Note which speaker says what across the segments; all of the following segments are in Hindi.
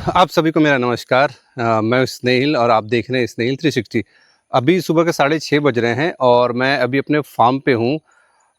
Speaker 1: आप सभी को मेरा नमस्कार। मैं स्नेहिल और आप देख रहे हैं स्नेहिल 360। अभी सुबह के 6:30 बज रहे हैं और मैं अभी अपने फार्म पे हूँ।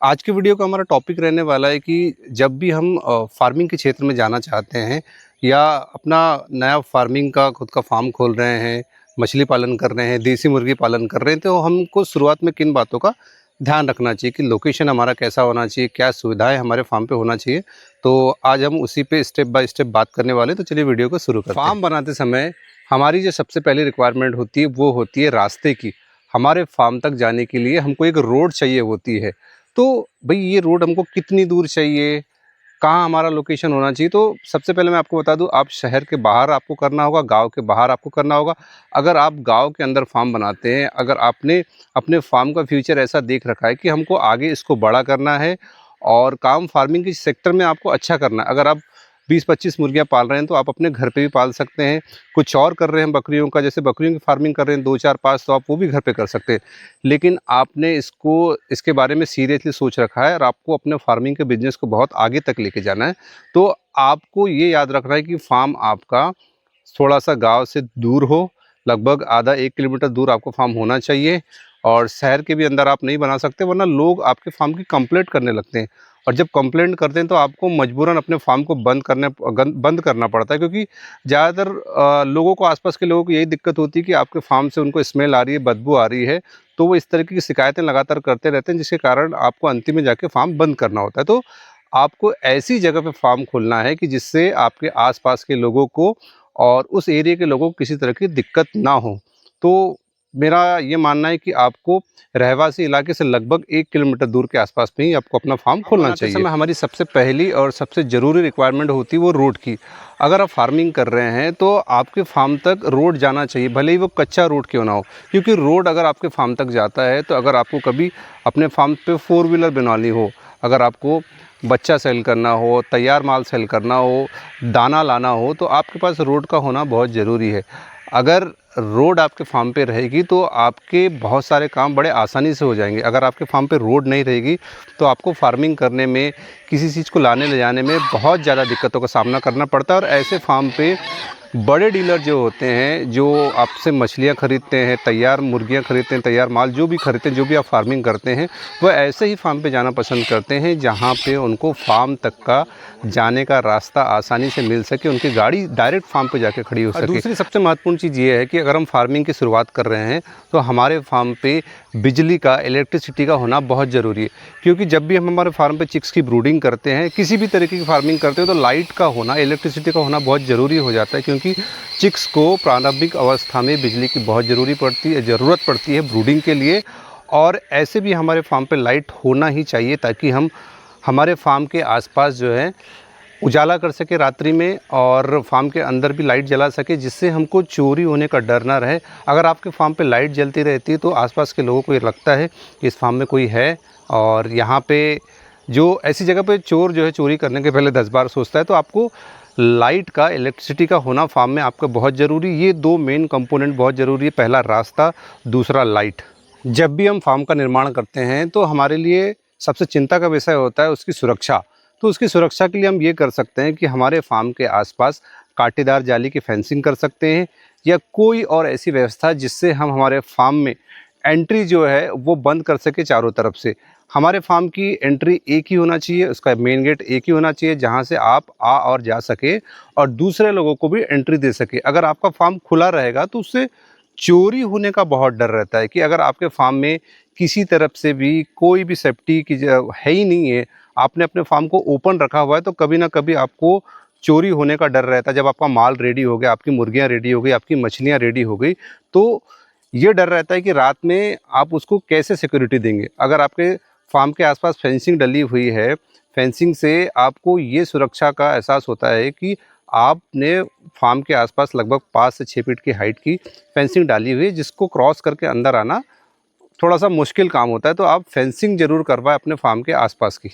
Speaker 1: आज की वीडियो का हमारा टॉपिक रहने वाला है कि जब भी हम फार्मिंग के क्षेत्र में जाना चाहते हैं या अपना नया फार्मिंग का खुद का फार्म खोल रहे हैं, मछली पालन कर रहे हैं, देसी मुर्गी पालन कर रहे हैं, तो हमको शुरुआत में किन बातों का ध्यान रखना चाहिए कि लोकेशन हमारा कैसा होना चाहिए, क्या सुविधाएं हमारे फार्म पे होना चाहिए। तो आज हम उसी पे स्टेप बाय स्टेप बात करने वाले हैं। तो चलिए वीडियो को शुरू करते हैं। फार्म बनाते समय हमारी जो सबसे पहली रिक्वायरमेंट होती है वो होती है रास्ते की। हमारे फार्म तक जाने के लिए हमको एक रोड चाहिए होती है। तो भाई ये रोड हमको कितनी दूर चाहिए, कहाँ हमारा लोकेशन होना चाहिए। तो सबसे पहले मैं आपको बता दूं, आप शहर के बाहर आपको करना होगा, गांव के बाहर आपको करना होगा। अगर आप गांव के अंदर फार्म बनाते हैं, अगर आपने अपने फार्म का फ्यूचर ऐसा देख रखा है कि हमको आगे इसको बड़ा करना है और काम फार्मिंग के सेक्टर में आपको अच्छा करना है, अगर आप 20-25 मुर्गियाँ पाल रहे हैं तो आप अपने घर पे भी पाल सकते हैं। कुछ और कर रहे हैं बकरियों का, जैसे बकरियों की फार्मिंग कर रहे हैं 2-4-5, तो आप वो भी घर पे कर सकते हैं। लेकिन आपने इसके बारे में सीरियसली सोच रखा है और आपको अपने फार्मिंग के बिजनेस को बहुत आगे तक लेके जाना है, तो आपको ये याद रखना है कि फार्म आपका थोड़ा सा गांव से दूर हो। लगभग आधा 1 किलोमीटर दूर आपको फार्म होना चाहिए और शहर के भी अंदर आप नहीं बना सकते, वरना लोग आपके फार्म की कंप्लेंट करने लगते हैं। और जब कंप्लेंट करते हैं तो आपको मजबूरन अपने फार्म को बंद करना पड़ता है, क्योंकि ज़्यादातर लोगों को, आसपास के लोगों को यही दिक्कत होती है कि आपके फार्म से उनको स्मेल आ रही है, बदबू आ रही है। तो वो इस तरीके की शिकायतें लगातार करते रहते हैं, जिसके कारण आपको अंतिम में जाके फार्म बंद करना होता है। तो आपको ऐसी जगह पे फार्म खोलना है कि जिससे आपके आसपास के लोगों को और उस एरिया के लोगों को किसी तरह की दिक्कत ना हो। तो मेरा ये मानना है कि आपको रहवासी इलाके से लगभग 1 किलोमीटर दूर के आसपास में ही आपको अपना फार्म खोलना चाहिए। समय हमारी सबसे पहली और सबसे ज़रूरी रिक्वायरमेंट होती है वो रोड की। अगर आप फार्मिंग कर रहे हैं तो आपके फार्म तक रोड जाना चाहिए, भले ही वो कच्चा रोड क्यों ना हो। क्योंकि रोड अगर आपके फार्म तक जाता है, तो अगर आपको कभी अपने फार्म पे 4 व्हीलर बनवानी हो, अगर आपको बच्चा सेल करना हो, तैयार माल सेल करना हो, दाना लाना हो, तो आपके पास रोड का होना बहुत ज़रूरी है। अगर रोड आपके फार्म पे रहेगी तो आपके बहुत सारे काम बड़े आसानी से हो जाएंगे। अगर आपके फार्म पे रोड नहीं रहेगी तो आपको फार्मिंग करने में, किसी चीज़ को लाने ले जाने में बहुत ज़्यादा दिक्कतों का सामना करना पड़ता है। और ऐसे फार्म पे बड़े डीलर जो होते हैं, जो आपसे मछलियाँ ख़रीदते हैं, तैयार मुर्गियाँ ख़रीदते हैं, तैयार माल जो भी ख़रीदते हैं, जो भी आप फार्मिंग करते हैं, वह ऐसे ही फार्म पे जाना पसंद करते हैं जहाँ पे उनको फार्म तक का जाने का रास्ता आसानी से मिल सके, उनकी गाड़ी डायरेक्ट फार्म पे जाके खड़ी हो सके। दूसरी सबसे महत्वपूर्ण चीज़ ये है कि अगर हम फार्मिंग की शुरुआत कर रहे हैं तो हमारे फार्म पे बिजली का, इलेक्ट्रिसिटी का होना बहुत ज़रूरी है। क्योंकि जब भी हम हमारे फार्म पे चिक्स की ब्रूडिंग करते हैं, किसी भी तरीके की फार्मिंग करते हैं, तो लाइट का होना, इलेक्ट्रिसिटी का होना बहुत ज़रूरी हो जाता है। क्योंकि चिक्स को प्रारंभिक अवस्था में बिजली की बहुत ज़रूरत पड़ती है ब्रूडिंग के लिए। और ऐसे भी हमारे फार्म पे लाइट होना ही चाहिए, ताकि हम हमारे फार्म के आसपास जो है उजाला कर सके रात्रि में, और फार्म के अंदर भी लाइट जला सके, जिससे हमको चोरी होने का डर ना रहे। अगर आपके फार्म पे लाइट जलती रहती है तो आसपास के लोगों को ये लगता है कि इस फार्म में कोई है, और यहाँ पे जो ऐसी जगह पे चोर जो है चोरी करने के पहले 10 बार सोचता है। तो आपको लाइट का, इलेक्ट्रिसिटी का होना फार्म में आपका बहुत ज़रूरी। ये 2 मेन कंपोनेंट बहुत ज़रूरी है, पहला रास्ता, दूसरा लाइट। जब भी हम फार्म का निर्माण करते हैं तो हमारे लिए सबसे चिंता का विषय होता है उसकी सुरक्षा। तो उसकी सुरक्षा के लिए हम ये कर सकते हैं कि हमारे फार्म के आसपास कांटेदार जाली की फेंसिंग कर सकते हैं, या कोई और ऐसी व्यवस्था जिससे हम हमारे फार्म में एंट्री जो है वो बंद कर सके चारों तरफ से। हमारे फार्म की एंट्री एक ही होना चाहिए, उसका मेन गेट एक ही होना चाहिए, जहाँ से आप आ और जा सके और दूसरे लोगों को भी एंट्री दे सके। अगर आपका फार्म खुला रहेगा तो उससे चोरी होने का बहुत डर रहता है कि अगर आपके फार्म में किसी तरफ से भी कोई भी सेफ्टी की है ही नहीं है, आपने अपने फार्म को ओपन रखा हुआ है, तो कभी ना कभी आपको चोरी होने का डर रहता है। जब आपका माल रेडी हो गया, आपकी मुर्गियां रेडी हो गई, आपकी मछलियां रेडी हो गई, तो ये डर रहता है कि रात में आप उसको कैसे सिक्योरिटी देंगे। अगर आपके फार्म के आसपास फेंसिंग डली हुई है, फेंसिंग से आपको ये सुरक्षा का एहसास होता है कि आपने फार्म के आसपास लगभग 5 से 6 फीट की हाइट की फेंसिंग डाली हुई है, जिसको क्रॉस करके अंदर आना थोड़ा सा मुश्किल काम होता है। तो आप फेंसिंग ज़रूर करवाएं अपने फार्म के आसपास की।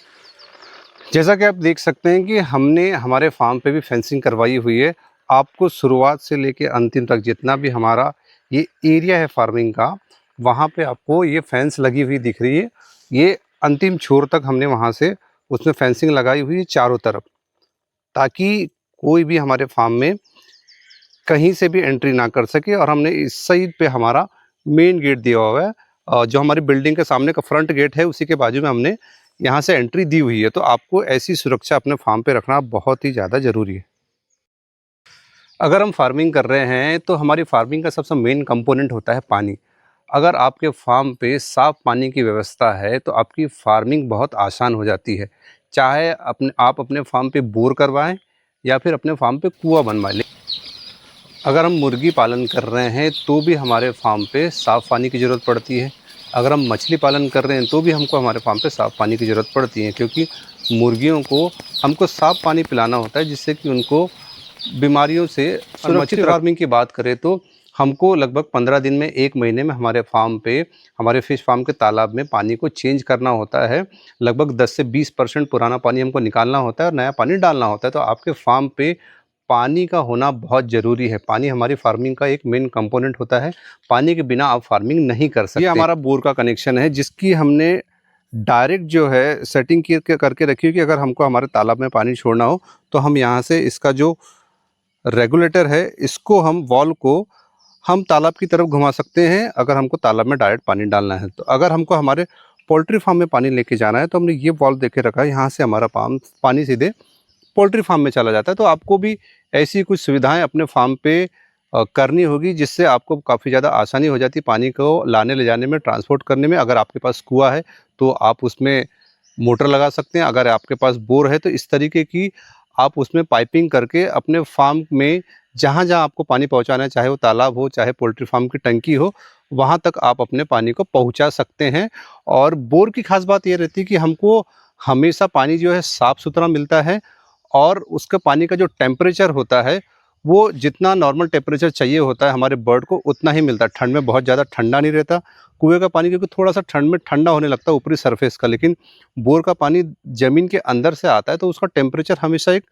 Speaker 1: जैसा कि आप देख सकते हैं कि हमने हमारे फार्म पे भी फेंसिंग करवाई हुई है। आपको शुरुआत से लेके अंतिम तक जितना भी हमारा ये एरिया है फार्मिंग का, वहाँ पे आपको ये फेंस लगी हुई दिख रही है। ये अंतिम छोर तक हमने वहाँ से उसमें फेंसिंग लगाई हुई है चारों तरफ, ताकि कोई भी हमारे फार्म में कहीं से भी एंट्री ना कर सके। और हमने इस साइड पे हमारा मेन गेट दिया हुआ है, जो हमारी बिल्डिंग के सामने का फ्रंट गेट है उसी के बाजू में हमने यहाँ से एंट्री दी हुई है। तो आपको ऐसी सुरक्षा अपने फार्म पे रखना बहुत ही ज़्यादा ज़रूरी है। अगर हम फार्मिंग कर रहे हैं तो हमारी फार्मिंग का सबसे मेन कंपोनेंट होता है पानी। अगर आपके फार्म पे साफ़ पानी की व्यवस्था है तो आपकी फार्मिंग बहुत आसान हो जाती है। चाहे आप अपने फार्म पे बोर करवाएं या फिर अपने फार्म पे कुआं बनवाएं। अगर हम मुर्गी पालन कर रहे हैं तो भी हमारे फार्म पे साफ़ पानी की ज़रूरत पड़ती है। अगर हम मछली पालन कर रहे हैं तो भी हमको हमारे फार्म पे साफ़ पानी की ज़रूरत पड़ती है, क्योंकि मुर्गियों को हमको साफ़ पानी पिलाना होता है जिससे कि उनको बीमारियों से। और मछली फार्मिंग की बात करें तो हमको लगभग 15 दिन में 1 महीने में हमारे फार्म पे, हमारे फ़िश फार्म के तालाब में पानी को चेंज करना होता है। लगभग 10 से 20% पुराना पानी हमको निकालना होता है और नया पानी डालना होता है। तो आपके फार्म पे पानी का होना बहुत ज़रूरी है। पानी हमारी फार्मिंग का एक मेन कंपोनेंट होता है। पानी के बिना आप फार्मिंग नहीं कर सकते। ये हमारा बोर का कनेक्शन है जिसकी हमने डायरेक्ट जो है सेटिंग करके रखी है कि अगर हमको हमारे तालाब में पानी छोड़ना हो तो हम यहाँ से इसका जो रेगुलेटर है इसको हम वॉल को हम तालाब की तरफ घुमा सकते हैं, अगर हमको तालाब में डायरेक्ट पानी डालना है तो। अगर हमको हमारे पोल्ट्री फार्म में पानी लेके जाना है तो हमने ये वॉल्व देके रखा है, यहाँ से हमारा पानी सीधे पोल्ट्री फार्म में चला जाता है। तो आपको भी ऐसी कुछ सुविधाएं अपने फार्म पे करनी होगी जिससे आपको काफ़ी ज़्यादा आसानी हो जाती है पानी को लाने ले जाने में, ट्रांसपोर्ट करने में। अगर आपके पास कुआं है तो आप उसमें मोटर लगा सकते हैं। अगर आपके पास बोर है तो इस तरीके की आप उसमें पाइपिंग करके अपने फार्म में जहाँ जहाँ आपको पानी पहुँचाना है, चाहे वो तालाब हो चाहे पोल्ट्री फार्म की टंकी हो, वहाँ तक आप अपने पानी को पहुँचा सकते हैं। और बोर की खास बात ये रहती है कि हमको हमेशा पानी जो है साफ़ सुथरा मिलता है और उसका पानी का जो टेम्परेचर होता है वो जितना नॉर्मल टेम्परेचर चाहिए होता है हमारे बर्ड को उतना ही मिलता है। ठंड में बहुत ज़्यादा ठंडा नहीं रहता कुएं का पानी, क्योंकि थोड़ा सा ठंड में ठंडा होने लगता है ऊपरी सरफेस का, लेकिन बोर का पानी ज़मीन के अंदर से आता है तो उसका टेम्परेचर हमेशा एक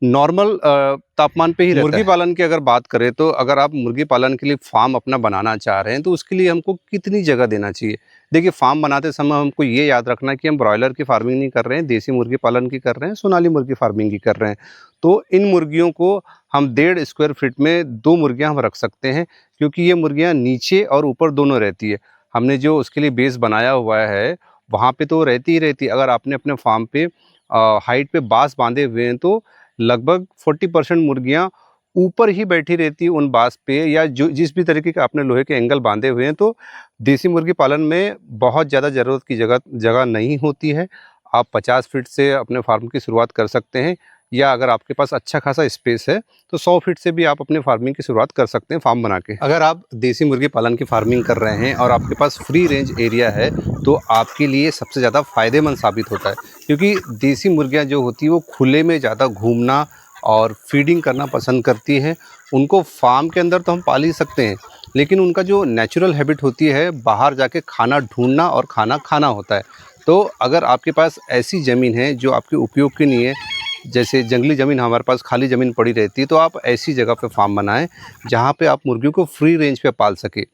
Speaker 1: नॉर्मल तापमान पे ही रहता है। मुर्गी पालन की अगर बात करें तो अगर आप मुर्गी पालन के लिए फार्म अपना बनाना चाह रहे हैं तो उसके लिए हमको कितनी जगह देना चाहिए। देखिए, फार्म बनाते समय हमको ये याद रखना है कि हम ब्रॉयलर की फार्मिंग नहीं कर रहे हैं, देसी मुर्गी पालन की कर रहे हैं, सोनाली मुर्गी फार्मिंग की कर रहे हैं। तो इन मुर्गियों को हम 1.5 स्क्वायर फीट में 2 मुर्गियाँ हम रख सकते हैं, क्योंकि ये मुर्गियाँ नीचे और ऊपर दोनों रहती है। हमने जो उसके लिए बेस बनाया हुआ है वहाँ पे तो रहती ही रहती है। अगर आपने अपने फार्म पे हाइट पे बाँस बांधे हुए हैं तो लगभग 40% मुर्गियाँ ऊपर ही बैठी रहती है उन बाँस पे, या जो जिस भी तरीके के आपने लोहे के एंगल बांधे हुए हैं। तो देसी मुर्गी पालन में बहुत ज़्यादा ज़रूरत की जगह नहीं होती है। आप 50 फीट से अपने फार्म की शुरुआत कर सकते हैं, या अगर आपके पास अच्छा खासा स्पेस है तो 100 फीट से भी आप अपने फार्मिंग की शुरुआत कर सकते हैं फार्म बना के। अगर आप देसी मुर्गी पालन की फार्मिंग कर रहे हैं और आपके पास फ्री रेंज एरिया है तो आपके लिए सबसे ज़्यादा फ़ायदेमंद साबित होता है, क्योंकि देसी मुर्गियाँ जो होती है वो खुले में ज़्यादा घूमना और फीडिंग करना पसंद करती हैं। उनको फार्म के अंदर तो हम पाल ही सकते हैं, लेकिन उनका जो नेचुरल हैबिट होती है बाहर जाके खाना ढूंढना और खाना खाना होता है। तो अगर आपके पास ऐसी ज़मीन है जो आपके उपयोग की नहीं है, जैसे जंगली ज़मीन हमारे पास खाली ज़मीन पड़ी रहती है, तो आप ऐसी जगह पे फार्म बनाएं जहाँ पे आप मुर्गियों को फ्री रेंज पे पाल सके।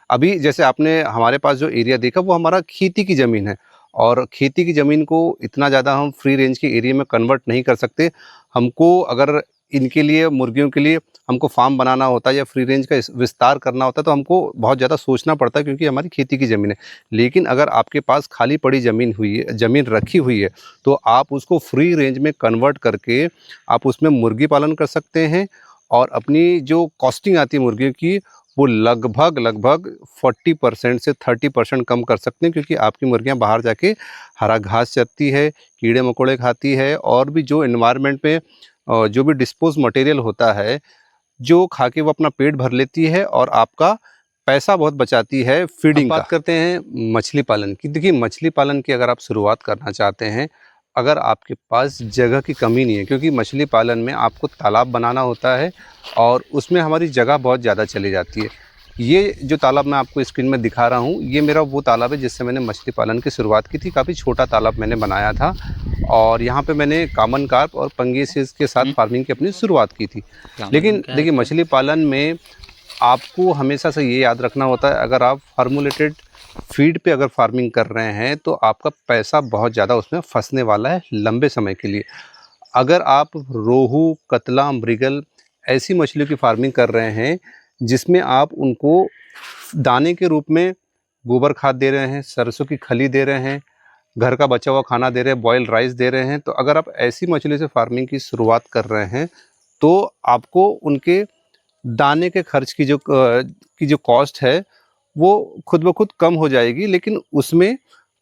Speaker 1: अभी जैसे आपने हमारे पास जो एरिया देखा वो हमारा खेती की ज़मीन है, और खेती की ज़मीन को इतना ज़्यादा हम फ्री रेंज के एरिया में कन्वर्ट नहीं कर सकते। हमको अगर इनके लिए, मुर्गियों के लिए हमको फार्म बनाना होता है या फ्री रेंज का विस्तार करना होता है तो हमको बहुत ज़्यादा सोचना पड़ता है, क्योंकि हमारी खेती की ज़मीन है। लेकिन अगर आपके पास खाली पड़ी ज़मीन रखी हुई है तो आप उसको फ्री रेंज में कन्वर्ट करके आप उसमें मुर्गी पालन कर सकते हैं, और अपनी जो कॉस्टिंग आती है मुर्गियों की वो लगभग 40% से 30% कम कर सकते हैं, क्योंकि आपकी मुर्गियां बाहर जाके हरा घास चरती है, कीड़े मकोड़े खाती है, और भी जो एनवायरनमेंट में जो भी डिस्पोज मटेरियल होता है जो खा के वो अपना पेट भर लेती है और आपका पैसा बहुत बचाती है फीडिंग का। बात करते हैं मछली पालन की। देखिए, मछली पालन की अगर आप शुरुआत करना चाहते हैं, अगर आपके पास जगह की कमी नहीं है, क्योंकि मछली पालन में आपको तालाब बनाना होता है और उसमें हमारी जगह बहुत ज़्यादा चली जाती है। ये जो तालाब मैं आपको स्क्रीन में दिखा रहा हूँ, ये मेरा वो तालाब है जिससे मैंने मछली पालन की शुरुआत की थी। काफ़ी छोटा तालाब मैंने बनाया था और यहाँ पे मैंने कॉमन कार्प और पंगेसिस के साथ फार्मिंग की अपनी शुरुआत की थी। लेकिन देखिए, मछली पालन में आपको हमेशा से ये याद रखना होता है, अगर आप फार्मूलेटेड फीड पे अगर फार्मिंग कर रहे हैं तो आपका पैसा बहुत ज़्यादा उसमें फंसने वाला है लंबे समय के लिए। अगर आप रोहू, कतला, मृगल ऐसी मछलियों की फार्मिंग कर रहे हैं जिसमें आप उनको दाने के रूप में गोबर खाद दे रहे हैं, सरसों की खली दे रहे हैं, घर का बचा हुआ खाना दे रहे हैं, बॉयल राइस दे रहे हैं, तो अगर आप ऐसी मछली से फार्मिंग की शुरुआत कर रहे हैं तो आपको उनके दाने के खर्च की जो कॉस्ट है वो खुद ब खुद कम हो जाएगी, लेकिन उसमें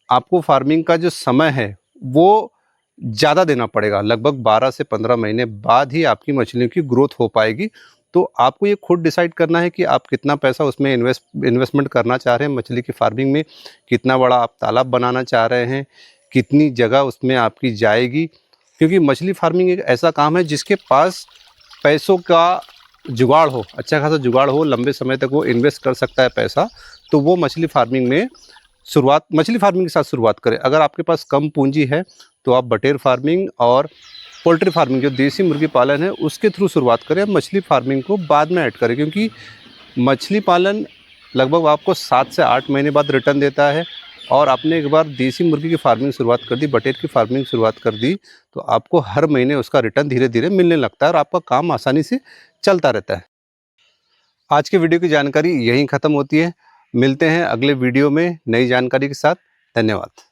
Speaker 1: आपको फार्मिंग का जो समय है वो ज़्यादा देना पड़ेगा। लगभग 12 से 15 महीने बाद ही आपकी मछलियों की ग्रोथ हो पाएगी। तो आपको ये खुद डिसाइड करना है कि आप कितना पैसा उसमें इन्वेस्टमेंट करना चाह रहे हैं मछली की फार्मिंग में, कितना बड़ा आप तालाब बनाना चाह रहे हैं, कितनी जगह उसमें आपकी जाएगी। क्योंकि मछली फार्मिंग एक ऐसा काम है जिसके पास पैसों का जुगाड़ हो, अच्छा खासा जुगाड़ हो, लंबे समय तक वो इन्वेस्ट कर सकता है पैसा, तो वो मछली फार्मिंग के साथ शुरुआत करें। अगर आपके पास कम पूंजी है तो आप बटेर फार्मिंग और पोल्ट्री फार्मिंग जो देसी मुर्गी पालन है उसके थ्रू शुरुआत करें। मछली फार्मिंग को बाद में ऐड करें, क्योंकि मछली पालन लगभग आपको 7 से 8 महीने बाद रिटर्न देता है। और आपने एक बार देसी मुर्गी की फार्मिंग शुरुआत कर दी, बटेर की फार्मिंग शुरुआत कर दी, तो आपको हर महीने उसका रिटर्न धीरे धीरे मिलने लगता है और आपका काम आसानी से चलता रहता है। आज के वीडियो की जानकारी यहीं ख़त्म होती है। मिलते हैं अगले वीडियो में नई जानकारी के साथ। धन्यवाद।